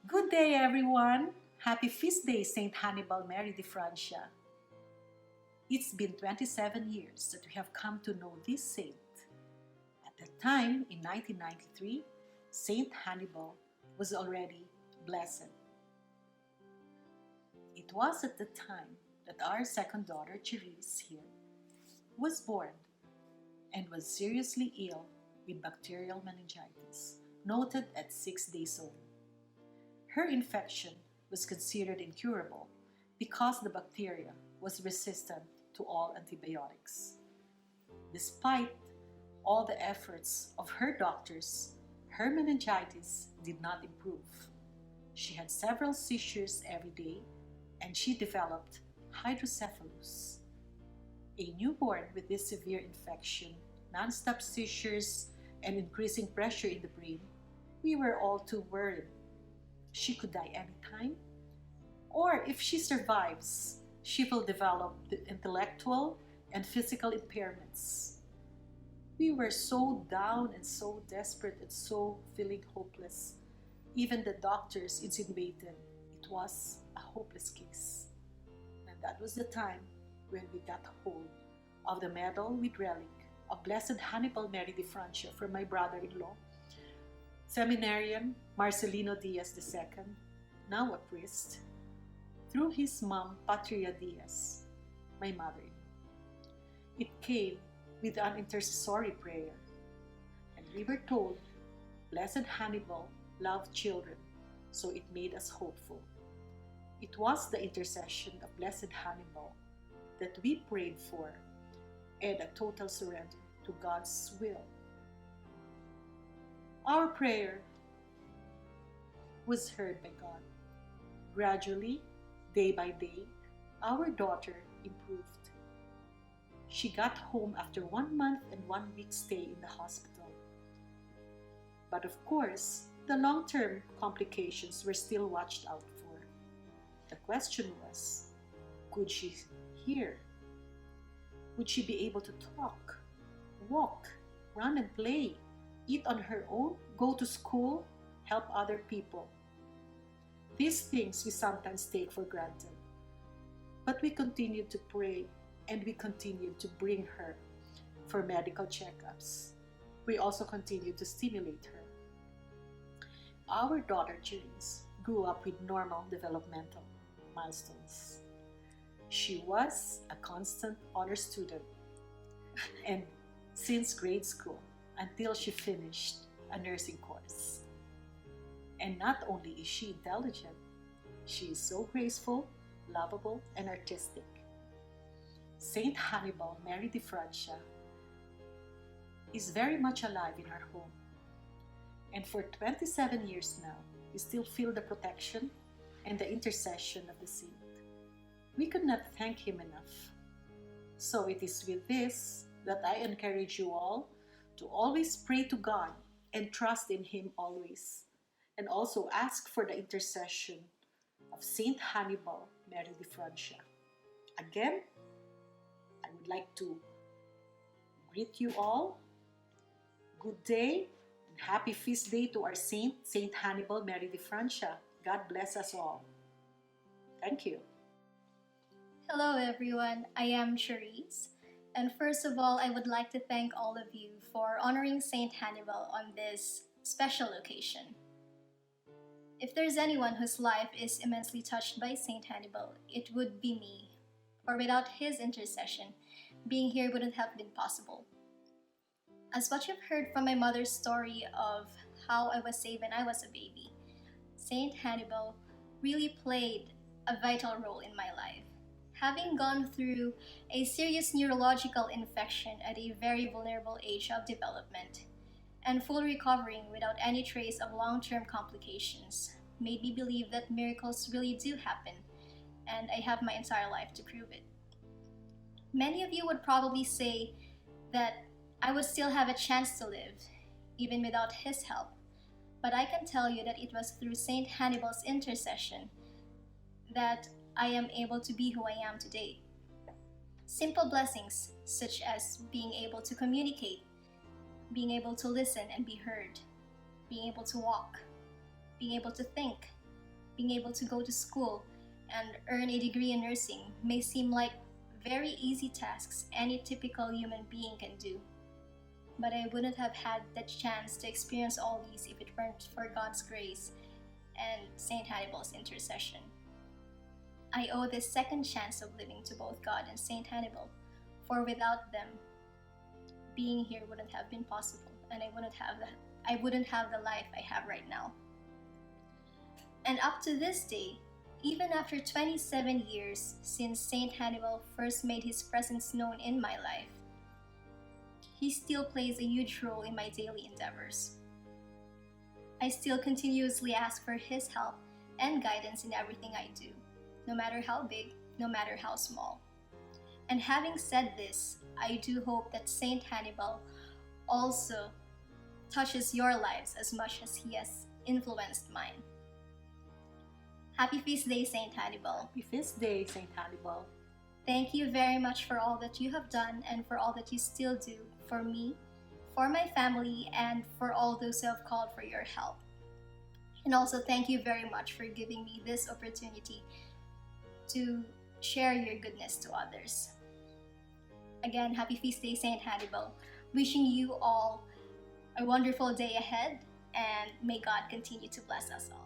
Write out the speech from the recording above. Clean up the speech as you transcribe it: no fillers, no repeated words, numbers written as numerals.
Good day, everyone. Happy Feast Day, Saint Hannibal Mary Di Francia. It's been 27 years that we have come to know this saint. At that time, in 1993, Saint Hannibal was already blessed. It was at the time that our second daughter, Charisse, here, was born and was seriously ill with bacterial meningitis, noted at 6 days old. Her infection was considered incurable because the bacteria was resistant to all antibiotics. Despite all the efforts of her doctors, her meningitis did not improve. She had several seizures every day and she developed hydrocephalus. A newborn with this severe infection, non-stop seizures, and increasing pressure in the brain, we were all too worried. She could die anytime, or if she survives, she will develop the intellectual and physical impairments. We were so down and so desperate and so feeling hopeless. Even the doctors insinuated it was a hopeless case. And that was the time when we got hold of the medal with relic of Blessed Hannibal Mary Di Francia from my brother-in-law, seminarian Marcelino Diaz II, now a priest, through his mom Patria Diaz, my mother-in-law. It came with an intercessory prayer, and we were told Blessed Hannibal loved children, so it made us hopeful. It was the intercession of Blessed Hannibal that we prayed for and a total surrender to God's will. Our prayer was heard by God. Gradually, day by day, our daughter improved. She got home after 1 month and 1 week stay in the hospital. But of course, the long-term complications were still watched out for. The question was, could she hear? Would she be able to talk, walk, run and play, eat on her own, go to school, help other people? These things we sometimes take for granted. But we continued to pray and we continued to bring her for medical checkups. We also continued to stimulate her. Our daughter Charisse grew up with normal developmental milestones. She was a constant honor student and since grade school until she finished a nursing course. And not only is she intelligent, she is so graceful, lovable, and artistic. Saint Hannibal Mary Di Francia is very much alive in our home. And for 27 years now, we still feel the protection and the intercession of the saint. We could not thank him enough. So it is with this that I encourage you all to always pray to God and trust in him always. And also ask for the intercession of Saint Hannibal Mary Di Francia. Again, I would like to greet you all. Good day and happy feast day to our saint, Saint Hannibal Mary Di Francia. God bless us all. Thank you. Hello everyone, I am Charisse, and first of all, I would like to thank all of you for honoring Saint Hannibal on this special occasion. If there's anyone whose life is immensely touched by Saint Hannibal, it would be me, for without his intercession, being here wouldn't have been possible. As what you've heard from my mother's story of how I was saved when I was a baby, Saint Hannibal really played a vital role in my life. Having gone through a serious neurological infection at a very vulnerable age of development, and fully recovering without any trace of long-term complications, made me believe that miracles really do happen, and I have my entire life to prove it. Many of you would probably say that I would still have a chance to live, even without his help, but I can tell you that it was through Saint Hannibal's intercession that I am able to be who I am today. Simple blessings such as being able to communicate, being able to listen and be heard, being able to walk, being able to think, being able to go to school and earn a degree in nursing may seem like very easy tasks any typical human being can do. But I wouldn't have had that chance to experience all these if it weren't for God's grace and Saint Hannibal's intercession. I owe this second chance of living to both God and Saint Hannibal, for without them, being here wouldn't have been possible, and I wouldn't have the life I have right now. And up to this day, even after 27 years since Saint Hannibal first made his presence known in my life, he still plays a huge role in my daily endeavors. I still continuously ask for his help and guidance in everything I do, no matter how big, no matter how small. And having said this, I do hope that Saint Hannibal also touches your lives as much as he has influenced mine. Happy Feast Day, Saint Hannibal. Happy Feast Day, Saint Hannibal. Thank you very much for all that you have done and for all that you still do for me, for my family, and for all those who have called for your help. And also thank you very much for giving me this opportunity to share your goodness to others. Again, happy Feast Day, Saint Hannibal. Wishing you all a wonderful day ahead, and may God continue to bless us all.